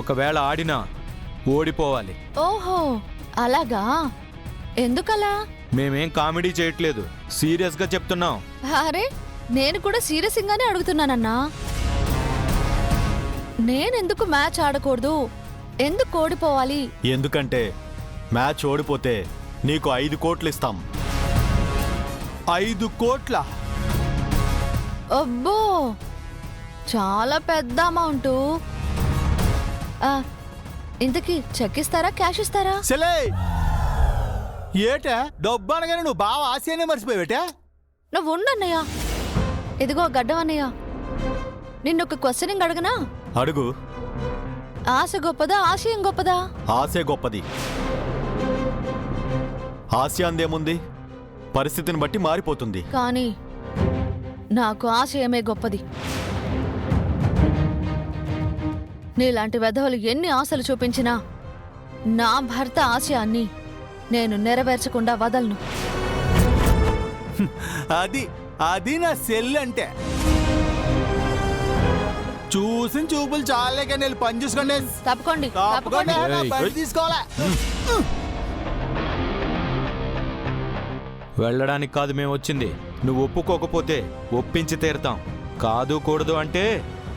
ఒకవేళ ఆడినా ఓడిపోవాలి. ఓహో అలాగా, ఎందుకలా? మేమేం కామెడీ చేయట్లేదు, సీరియస్గా చెప్తున్నాం. అరే నేను కూడా సీరియస్గానే అడుగుతున్నానన్నా. నేనెందుకు మ్యాచ్ ఆడకూడదు? ఎందుకు ఓడిపోవాలి? ఎందుకంటే మ్యాచ్ ఓడిపోతే నీకు 5 కోట్లు ఇస్తాం. 5 కోట్ల? అబ్బో చాలా పెద్ద అమౌంట్. ఇంతకీ చెక్ ఇస్తారా, క్యాష్ ఇస్తారా? సెలే ఏటా డబ్బు అనగానే నువ్వు బాగా ఆశయాన్ని మర్చిపోయావేటా? నువ్వు ఉండన్నయ్య. ఇదిగో గడ్డం అన్నయ్య, నిన్నొక క్వశ్చనింగ్ అడగనా? అడుగు. ఆశ గొప్పదా, ఆశయం గొప్పదా? ఆశే గొప్పది. ఆశయాందేముంది, పరిస్థితిని బట్టి మారిపోతుంది. కానీ నాకు ఆశయమే గొప్పది. నీలాంటి వెధవలు ఎన్ని ఆశలు చూపించినా నా భర్త ఆశయాన్ని నేను నెరవేర్చకుండా వదలను. అది అది నా సెల్ అంటే. చూసిన చూపులు చాలే కానీ వెళ్ళి పని చూసుకోండి. తప్పుకోండి, తప్పకుండా తప్పుకోండి. నా పని తీసుకోవాలా? వెళ్ళడానికి కాదు మేము వచ్చింది, నువ్వు ఒప్పుకోకపోతే ఒప్పించి తీరుతాం. కాదు కూడదు అంటే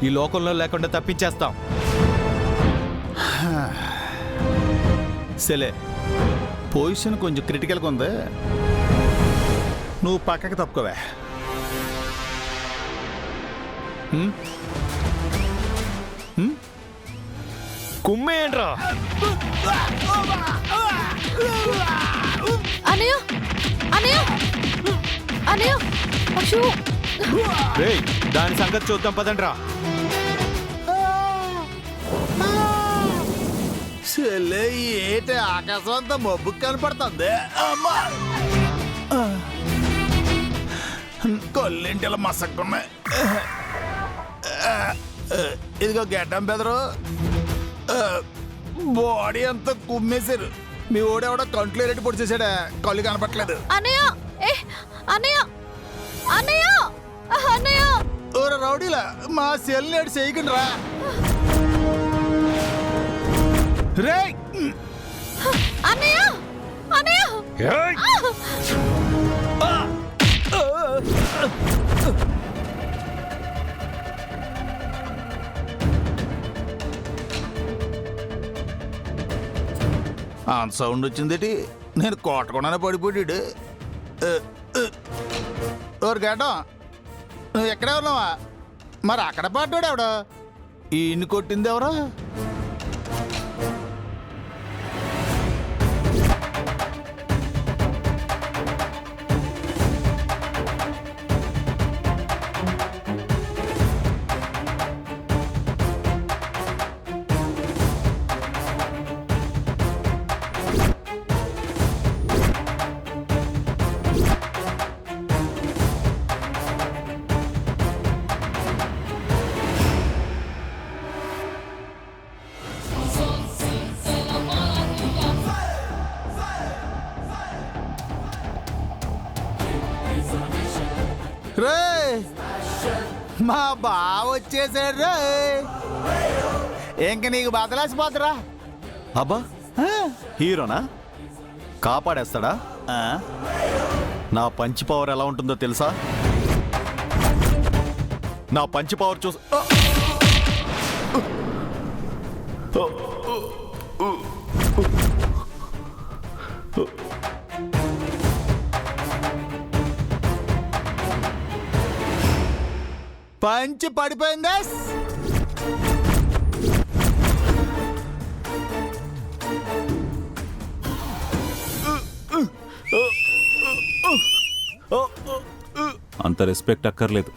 ఈ లోకంలో లేకుండా తప్పించేస్తాం. సెలే పొజిషన్ కొంచెం క్రిటికల్గా ఉంది, నువ్వు పక్కకి తప్పుకోవే. కుమ్మేంట్రా? అనయ్య, అనయ్య, అనయ్య, అశు. రేయ్, దాని సంగతి చూద్దాం పదండ్రా. సెలే ఏట ఆకాశం అంతా మబ్బు కనపడుతుంది. అమ్మా కొల్లింటిలో మసక్కున్నాయి. ఇదిగో గడ్డం బెదరు, బాడీ అంతా కుమ్మేశారు. మీ ఓడెవడో కంట్లో రెడ్డి పొడి చేశాడా? కళ్ళు కనపట్లేదు. అనయ్య, ఏ అనయ్య, అనయ్య, అనయ్య. ఓరే రౌడీలా, మా సెల్ నేడు చేయకండి రా. రే అనయ్య, అనయ్య. అంత సౌండ్ వచ్చిందేటి? నేను కొట్టకుండానే పడిపోయాడు. ఓరు గడ్డం, నువ్వు ఎక్కడే ఉన్నావా? మరి అక్కడ పడ్డాడు ఎవడు? ఈయన్ని కొట్టింది ఎవరు? రే మా బావ వచ్చేసాడు రే. ఇంక నీకు బదలాసిపోతురా. అబ్బా, హీరోనా? కాపాడేస్తాడా? నా పంచి పవర్ ఎలా ఉంటుందో తెలుసా? నా పంచి పవర్ చూసి పంచి పడిపోయిందా? అంత రెస్పెక్ట్ అక్కర్లేదు.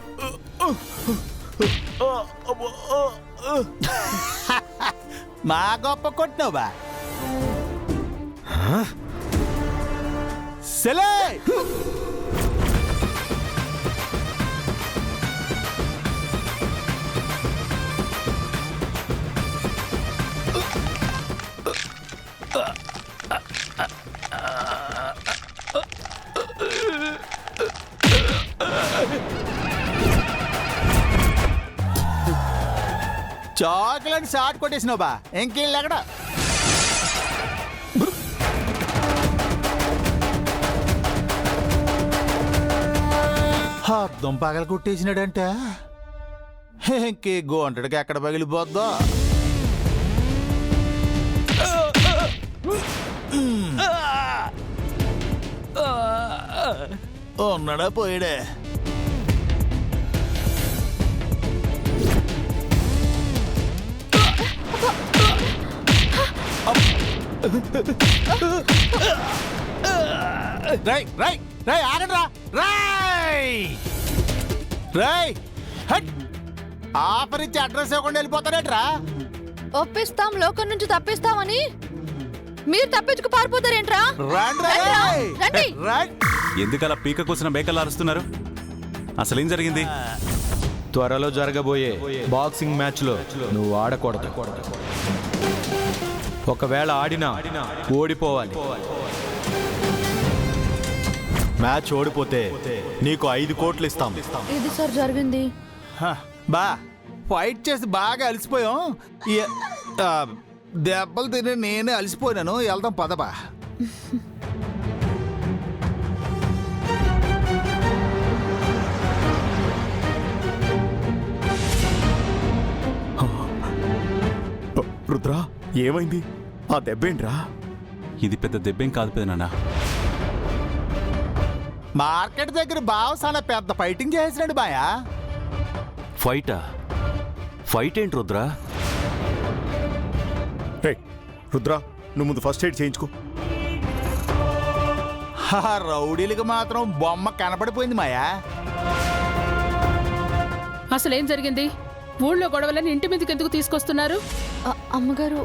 మా గొప్ప కొట్టినావా? సెలే చాక్లెట్ అని షార్ట్ కొట్టేసినావు బా ఇంకెళ్ళి ఎక్కడ అద్దం పగల కొట్టేసినాడంటే ఇంకే గోంటడికి ఎక్కడ పగిలిపోద్దో. ఉన్నాడా పోయాడే. రై రై రై ఆగండ్రా రై రై హట్ ఆఫర్ ఇచ్చి అడ్రస్ ఇవ్వకుండా వెళ్ళిపోతారేట్రా. ఒప్పిస్తాం లోకం నుంచి తప్పిస్తామని మీరు తప్పించుకు పారిపోతారేంట్రా? రండి. ఎందుకలా పీక కూసిన బేకల్లా అరుస్తున్నారు? అసలేం జరిగింది? త్వరలో జరగబోయే బాక్సింగ్ మ్యాచ్లో నువ్వు ఆడకూడదు. ఒకవేళ ఆడినా ఓడిపోవాలి. మ్యాచ్ ఓడిపోతే నీకు 5 కోట్లు ఇస్తాం. ఇది సార్ జరిగింది. బా ఫైట్ చేసి బాగా అలసిపోయాం. దెబ్బలు తిని నేనే అలసిపోయినాను. వెళ్దాం పదబా. రుద్రా ఏమైంది? ఆ దెబ్బేంట్రా? ఇది పెద్ద దెబ్బేం కాదు పెదనాన్న. మార్కెట్ దగ్గర బావ చాలా పెద్ద ఫైటింగ్ చేసినాడు బాయా. ఫైటా? ఫైట్ ఏంటి రుద్రా? రే రుద్రా, నువ్వు ముందు ఫస్ట్ ఎయిడ్ చేయించుకో. రౌడీలకు మాత్రం బొమ్మ కనపడిపోయింది మాయా. అసలేం జరిగింది? ఊళ్ళో గొడవలని ఇంటి మీదకి ఎందుకు తీసుకొస్తున్నారు? అమ్మగారు,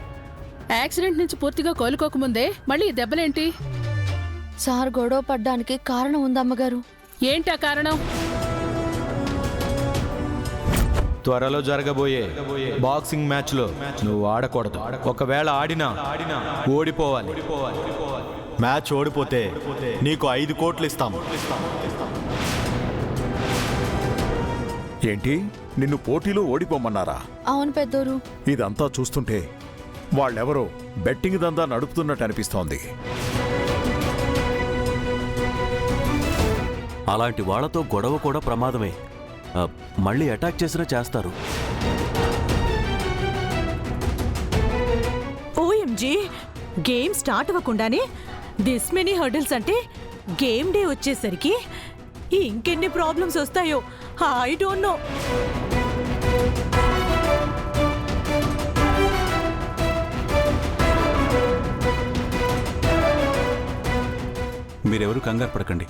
యాక్సిడెంట్ నుంచి పూర్తిగా కోలుకోకముందే మళ్ళీ ఈ దెబ్బలేంటి? సార్ గొడవ పడ్డానికి కారణం ఉంది అమ్మగారు. ఏంటా కారణం? త్వరలో జరగబోయే బాక్సింగ్ మ్యాచ్లో నువ్వు ఆడకూడదు. ఒకవేళ ఆడినా ఓడిపోవాలి. మ్యాచ్ ఓడిపోతే నీకు 5 కోట్లు ఇస్తాం. ఏంటి, నిన్ను పోటీలో ఓడిపోమన్నారా? అవును పెద్దోరు. ఇదంతా చూస్తుంటే వాళ్ళెవరో బెట్టింగ్ దందా నడుపుతున్నట్టు అనిపిస్తోంది. అలాంటి వాళ్లతో గొడవ కూడా ప్రమాదమే. మళ్ళీ అటాక్ చేసినా చేస్తారు. ఓఎంజీ, గేమ్ స్టార్ట్ అవ్వకుండానే దిస్ మెనీ హర్డిల్స్ అంటే గేమ్ డే వచ్చేసరికి ఇంకెన్ని ప్రాబ్లమ్స్ వస్తాయో ఐ డోంట్ నో. మీరెవరూ కంగారు పడకండి.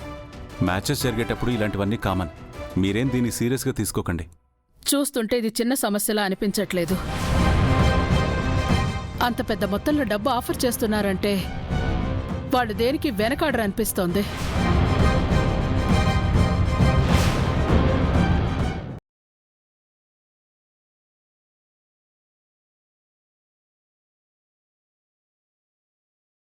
మ్యాచెస్ జరిగేటప్పుడు ఇలాంటివన్నీ కామన్. మీరేం దీన్ని సీరియస్గా తీసుకోకండి. చూస్తుంటే ఇది చిన్న సమస్యలా అనిపించట్లేదు. అంత పెద్ద మొత్తంలో డబ్బు ఆఫర్ చేస్తున్నారంటే వాళ్ళు దేనికి వెనకాడరు అనిపిస్తోంది.